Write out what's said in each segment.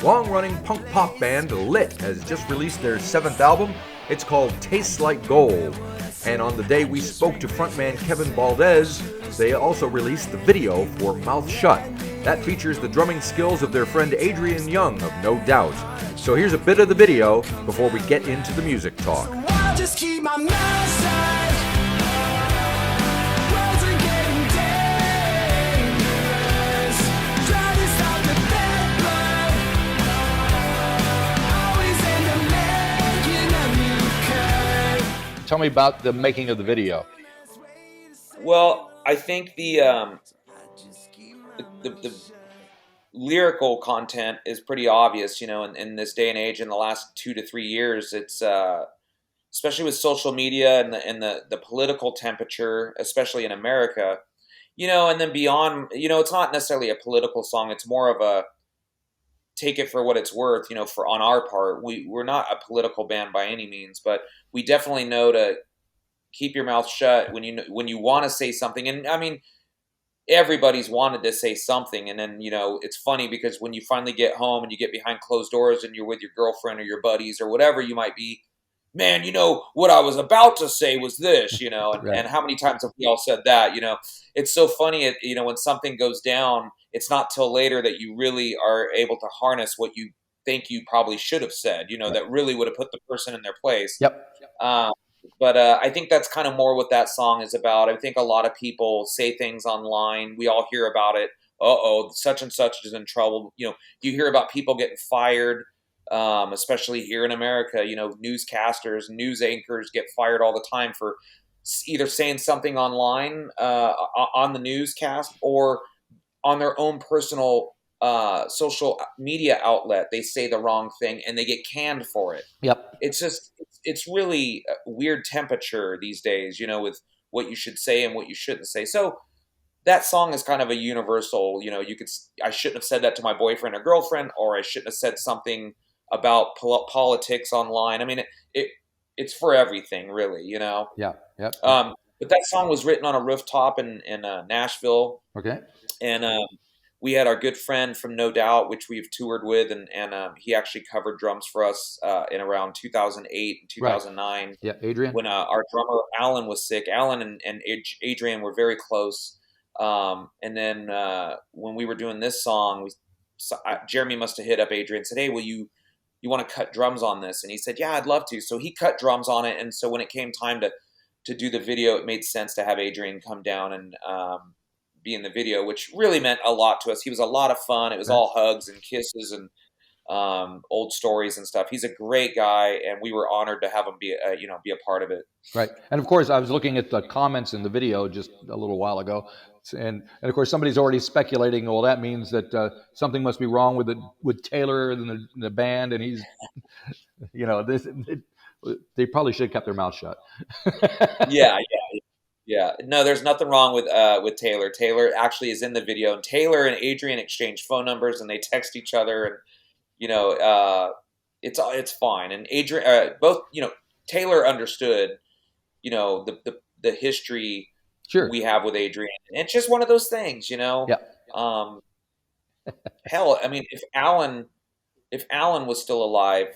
Long-running punk pop band Lit has just released their 7th album. It's called Tastes Like Gold. And on the day we spoke to frontman Kevin Valdez, they also released the video for Mouth Shut. That features the drumming skills of their friend Adrian Young of No Doubt. So here's a bit of the video before we get into the music talk. So I'll just keep my mouth shut. Words are getting dangerous. Try to stop the bad blood. Always end up making a new cut. Tell me about the making of the video. Well, I think the lyrical content is pretty obvious, in this day and age. In the last 2 to 3 years, it's especially with social media and the political temperature, especially in America, and then beyond, it's not necessarily a political song. It's more of a take it for what it's worth, for on our part. We're not a political band by any means, but we definitely know to keep your mouth shut when you want to say something. And I mean, everybody's wanted to say something, and then it's funny because when you finally get home and you get behind closed doors and you're with your girlfriend or your buddies or whatever you might be, man, what I was about to say was this, and, Right. and how many times have we all said that? It's so funny, when something goes down, it's not till later that you really are able to harness what you think you probably should have said, Right. that really would have put the person in their place. Yep. But I think that's kind of more what that song is about. I think a lot of people say things online. We all hear about it. Such and such is in trouble. You hear about people getting fired, especially here in America. Newscasters, news anchors get fired all the time for either saying something online on the newscast or on their own personal social media outlet. They say the wrong thing and they get canned for it. Yep. It's really a weird temperature these days, with what you should say and what you shouldn't say. So that song is kind of a universal, I shouldn't have said that to my boyfriend or girlfriend, or I shouldn't have said something about politics online. I mean, it's for everything really, Yeah. Yep. But that song was written on a rooftop in Nashville. Okay. And we had our good friend from No Doubt, which we've toured with, and he actually covered drums for us in around 2008 and 2009. Right. Yeah, Adrian. When our drummer Alan was sick. Alan and Adrian were very close. And then when we were doing this song, Jeremy must have hit up Adrian and said, "Hey, will you want to cut drums on this?" And he said, "Yeah, I'd love to." So he cut drums on it. And so when it came time to do the video, it made sense to have Adrian come down and be in the video, which really meant a lot to us. He was a lot of fun. It was all hugs and kisses and old stories and stuff. He's a great guy, and we were honored to have him be a part of it. Right. And of course, I was looking at the comments in the video just a little while ago, and of course, somebody's already speculating. Well, that means that something must be wrong with Taylor and the band, and he's, they probably should have kept their mouth shut. Yeah. No, there's nothing wrong with Taylor. Taylor actually is in the video, and Taylor and Adrian exchange phone numbers, and they text each other, and it's fine. And Adrian, both, Taylor understood, the history Sure. we have with Adrian. And it's just one of those things, Yeah. Hell, I mean, if Alan was still alive,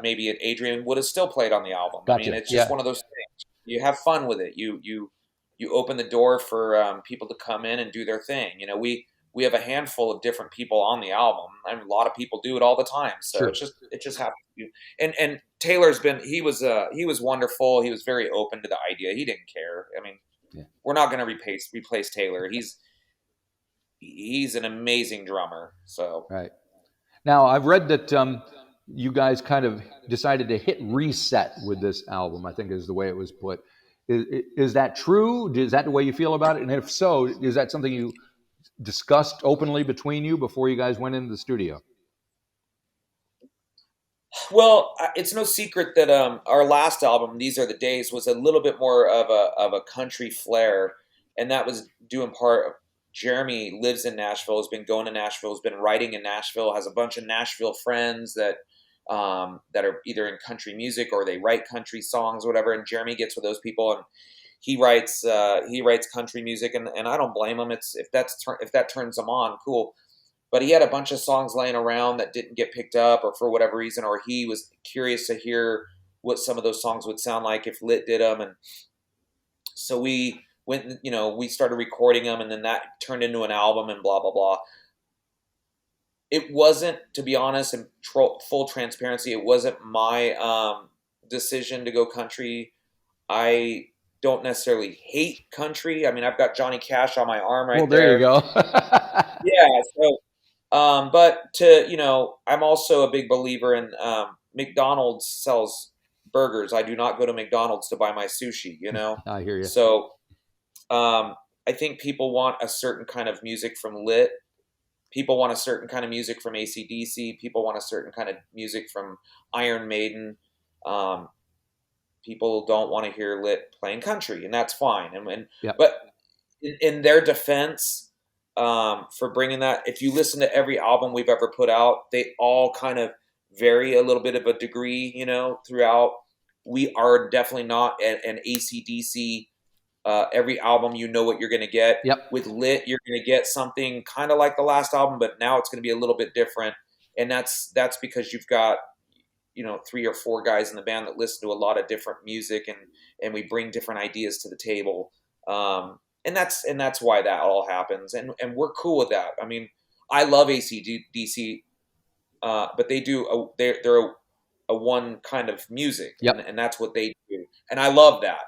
maybe Adrian would have still played on the album. Gotcha. I mean, it's just one of those things. You have fun with it. You open the door for people to come in and do their thing. We have a handful of different people on the album. I mean, a lot of people do it all the time. So Sure. it just happens to. And Taylor's he was wonderful. He was very open to the idea. He didn't care. I mean, we're not going to replace Taylor. He's an amazing drummer. So Right. Now, I've read that you guys kind of decided to hit reset with this album, I think is the way it was put. Is that true? Is that the way you feel about it? And if so, is that something you discussed openly between you before you guys went into the studio? Well, it's no secret that our last album, These Are the Days, was a little bit more of a country flair, and that was due in part. Jeremy lives in Nashville, has been going to Nashville, has been writing in Nashville, has a bunch of Nashville friends that are either in country music or they write country songs or whatever. And Jeremy gets with those people and he writes country music, and I don't blame him. If that turns him on, cool. but he had a bunch of songs laying around that didn't get picked up, or for whatever reason, or he was curious to hear what some of those songs would sound like if Lit did them. And so we went, we started recording them, and then that turned into an album and blah, blah, blah. It wasn't, to be honest, and full transparency, it wasn't my decision to go country. I don't necessarily hate country. I mean, I've got Johnny Cash on my arm right Well, there you go. Yeah. So, but I'm also a big believer in McDonald's sells burgers. I do not go to McDonald's to buy my sushi, I hear you. So, I think people want a certain kind of music from Lit. People want a certain kind of music from AC/DC. People want a certain kind of music from Iron Maiden. People don't want to hear Lit playing country, and that's fine. Yep. But in their defense, for bringing that, if you listen to every album we've ever put out, they all kind of vary a little bit of a degree, throughout. We are definitely not an AC/DC. Every album, you know what you're going to get. Yep. With Lit, you're going to get something kind of like the last album, but now it's going to be a little bit different. And that's because you've got 3 or 4 guys in the band that listen to a lot of different music, and we bring different ideas to the table. And that's why that all happens, and we're cool with that. I mean, I love AC/DC, but they're a one kind of music, Yep. and that's what they do, and I love that.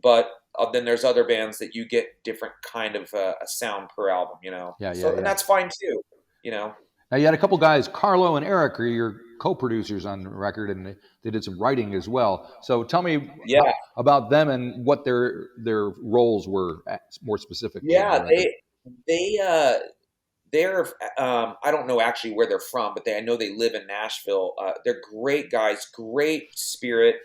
But then there's other bands that you get different kind of a sound per album, Yeah. And that's fine too, Now, you had a couple guys, Carlo and Eric, are your co-producers on the record, and they did some writing as well. So tell me about them and what their roles were more specifically. Yeah, they're I don't know actually where they're from, but I know they live in Nashville. They're great guys, great spirit.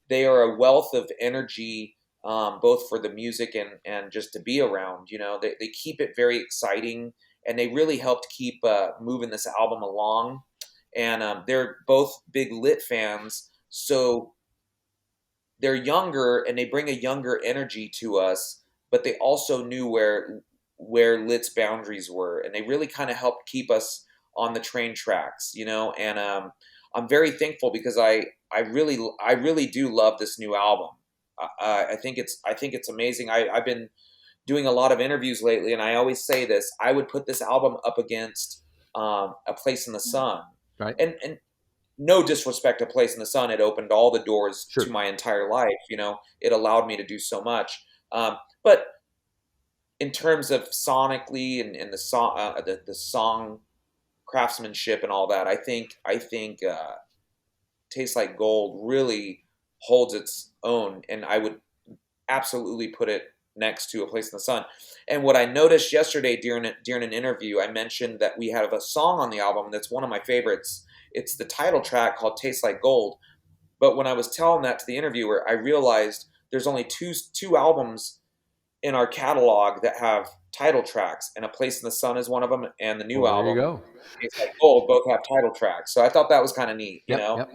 They are a wealth of energy, both for the music and just to be around. They keep it very exciting, and they really helped keep moving this album along. And they're both big Lit fans, so they're younger and they bring a younger energy to us, but they also knew where Lit's boundaries were, and they really kind of helped keep us on the train tracks, And I'm very thankful because I really do love this new album. I think it's amazing. I've been doing a lot of interviews lately, and I always say this: I would put this album up against A Place in the Sun, Right. And no disrespect to Place in the Sun, it opened all the doors Sure. to my entire life. It allowed me to do so much. But in terms of sonically and the song craftsmanship and all that, I think Tastes Like Gold really holds its own, and I would absolutely put it next to A Place in the Sun. And what I noticed yesterday during an interview, I mentioned that we have a song on the album that's one of my favorites. It's the title track called Tastes Like Gold. But when I was telling that to the interviewer, I realized there's only two albums in our catalog that have title tracks, and A Place in the Sun is one of them, and the new album, There you go. Tastes Like Gold, both have title tracks. So I thought that was kind of neat, Yep.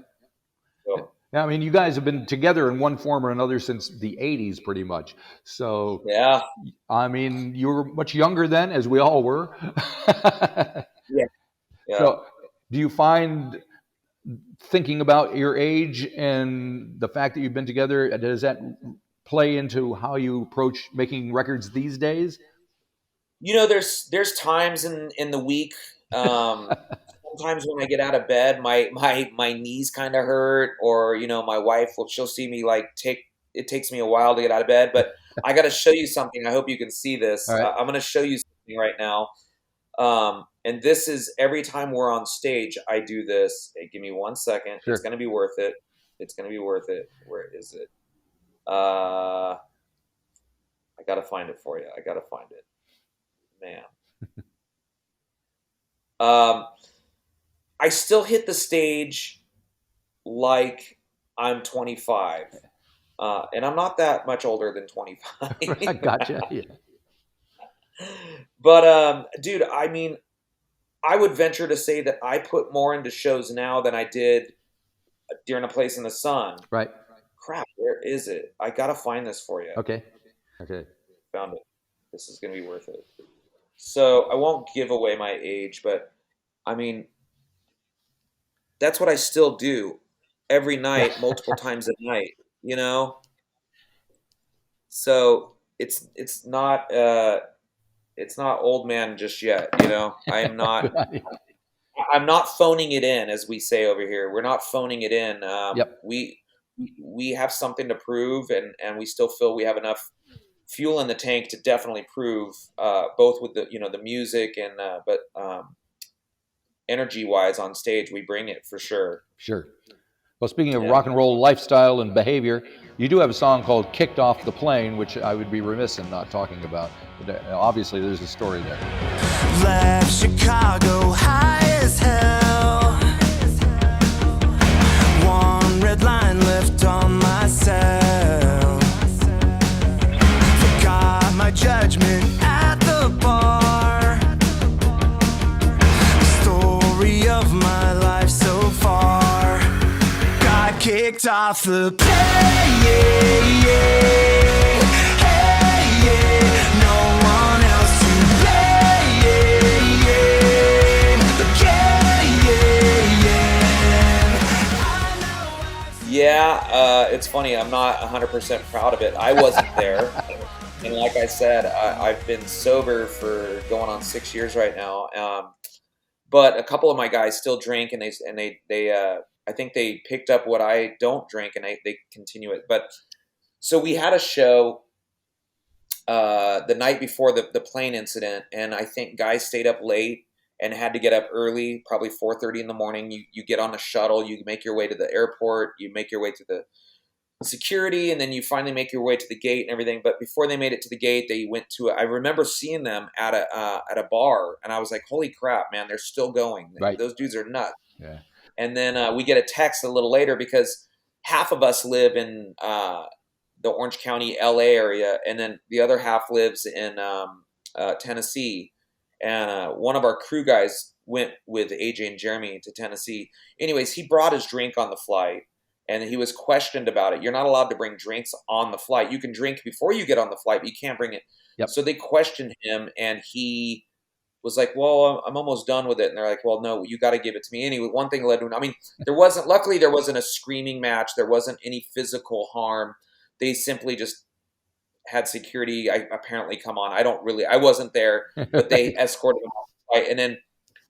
So, Yeah, I mean, you guys have been together in one form or another since the 80s, pretty much. So, yeah. I mean, you were much younger then, as we all were. Yeah. So, do you find thinking about your age and the fact that you've been together, does that play into how you approach making records these days? There's times in the week. Sometimes when I get out of bed, my knees kind of hurt, or my wife she'll see me it takes me a while to get out of bed. But I got to show you something. I hope you can see this. All right. I'm going to show you something right now. And this is every time we're on stage, I do this. Hey, give me 1 second. Sure. It's going to be worth it. It's going to be worth it. Where is it? I got to find it for you. I got to find it. Man. I still hit the stage like I'm 25. And I'm not that much older than 25. I gotcha. Yeah. But, dude, I mean, I would venture to say that I put more into shows now than I did during A Place in the Sun. Right. Crap, where is it? I got to find this for you. Okay. Found it. This is going to be worth it. So I won't give away my age, but I mean, that's what I still do every Yeah. night, multiple times a night, you know? So it's not old man just yet, you know? Good idea. I'm not phoning it in, as we say over here. We're not phoning it in. Yep. We have something to prove, and we still feel we have enough fuel in the tank to definitely prove, both with the the music and but energy wise on stage, we bring it for sure. Sure. Well, speaking of Yeah. rock and roll lifestyle and behavior, you do have a song called "Kicked Off the Plane," which I would be remiss in not talking about. But obviously, there's a story there. Left Chicago high as hell. One red line left on my cell. Forgot my judgment at the bar. Story of my life so far. Got kicked off the plane. Hey, yeah. No one else to blame. Yeah, it's funny. I'm not 100% proud of it. I wasn't there. And like I said, I've been sober for going on 6 years right now. But a couple of my guys still drink, and they I think they picked up what I don't drink, and they continue it. But so we had a show the night before the plane incident, and I think guys stayed up late and had to get up early, probably 4:30 in the morning. You get on a shuttle, you make your way to the airport, you make your way to the security, and then you finally make your way to the gate and everything. But before they made it to the gate, they went to I remember seeing them at a bar, and I was like, holy crap, man, they're still going. Right. Those dudes are nuts. Yeah. And then we get a text a little later, because half of us live in the Orange County, LA area, and then the other half lives in Tennessee. And one of our crew guys went with AJ and Jeremy to Tennessee. Anyways, he brought his drink on the flight, and he was questioned about it. You're not allowed to bring drinks on the flight. You can drink before you get on the flight, but you can't bring it. Yep. So they questioned him, and he was like, well, I'm almost done with it. And they're like, well, no, you got to give it to me. Anyway, one thing led to another. I mean, luckily there wasn't a screaming match. There wasn't any physical harm. They simply just had security apparently come on. I wasn't there, but they escorted him off the flight. And then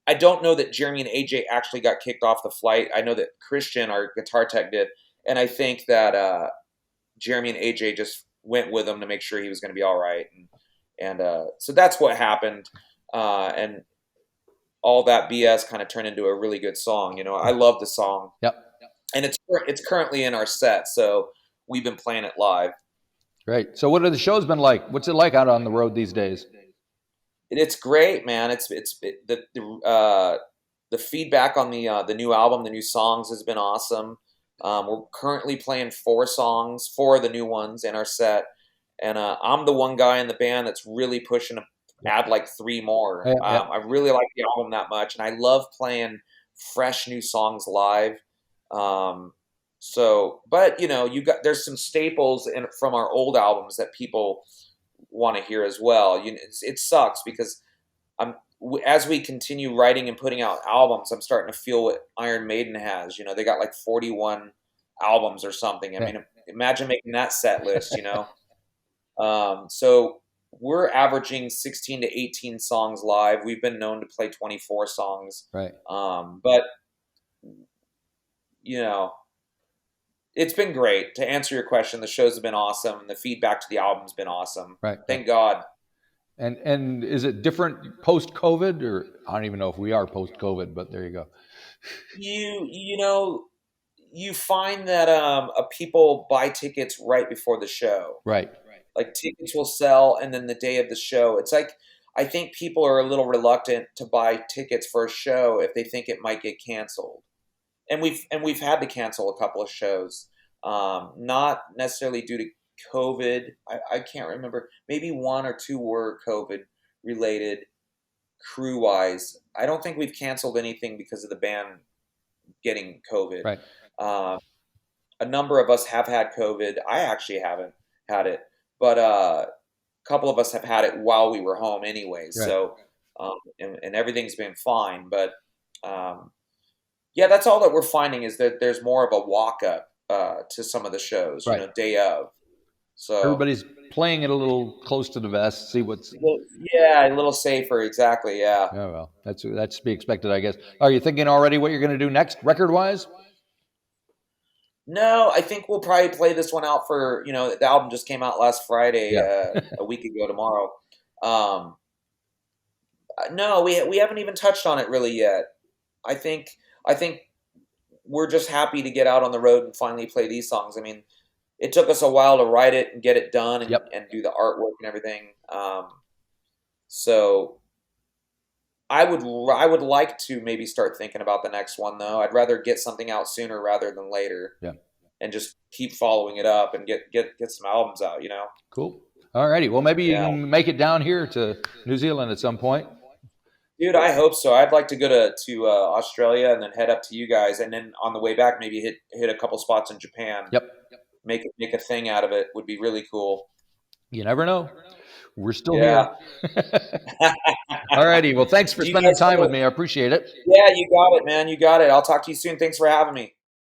I don't know that Jeremy and AJ actually got kicked off the flight. I know that Christian, our guitar tech, did. And I think that Jeremy and AJ just went with him to make sure he was going to be all right. And so that's what happened. And all that BS kind of turned into a really good song. I love the song. Yep. And it's currently in our set, so we've been playing it live. Great. So, what have the shows been like? What's it like out on the road these days? It's great, man. The feedback on the new album, the new songs, has been awesome. We're currently playing 4 songs, 4 of the new ones in our set, and I'm the one guy in the band that's really pushing to add like 3 more. Yeah, yeah. I really like the album that much, and I love playing fresh new songs live. But there's some staples from our old albums that people want to hear as well. It sucks because as we continue writing and putting out albums, I'm starting to feel what Iron Maiden has. They got like 41 albums or something. I mean, imagine making that set list. So we're averaging 16 to 18 songs live. We've been known to play 24 songs. Right. But it's been great. To answer your question, the shows have been awesome, and the feedback to the album's been awesome. Right. Thank God. And is it different post-COVID, or I don't even know if we are post-COVID, but there you go. You find that people buy tickets right before the show. Right. Like tickets will sell, and then the day of the show, it's like I think people are a little reluctant to buy tickets for a show if they think it might get canceled. And we've had to cancel a couple of shows, not necessarily due to COVID. I can't remember. Maybe 1 or 2 were COVID related, crew wise. I don't think we've canceled anything because of the band getting COVID. Right. A number of us have had COVID. I actually haven't had it, but couple of us have had it while we were home anyways. Right. So, and everything's been fine. But yeah, that's all that we're finding is that there's more of a walk up to some of the shows, Right. day of. So Everybody's playing it a little close to the vest. See what's. well, yeah, a little safer. Exactly. Yeah. Oh well, that's to be expected, I guess. Are you thinking already what you're going to do next, record wise? No, I think we'll probably play this one out for, the album just came out last Friday, Yeah. a week ago tomorrow. No, we haven't even touched on it really yet. I think we're just happy to get out on the road and finally play these songs. I mean, it took us a while to write it and get it done and, Yep. and do the artwork and everything. So I would like to maybe start thinking about the next one though. I'd rather get something out sooner rather than later. Yeah. And just keep following it up and get some albums out, Cool. All righty. Well, maybe you Yeah. can make it down here to New Zealand at some point. Dude, I hope so. I'd like to go to Australia and then head up to you guys, and then on the way back, maybe hit a couple spots in Japan. Yep. Make a thing out of it would be really cool. You never know. We're still Yeah. here. All righty. Well, thanks for Do you spending guys time have with a- me. I appreciate it. Yeah, you got it, man. You got it. I'll talk to you soon. Thanks for having me.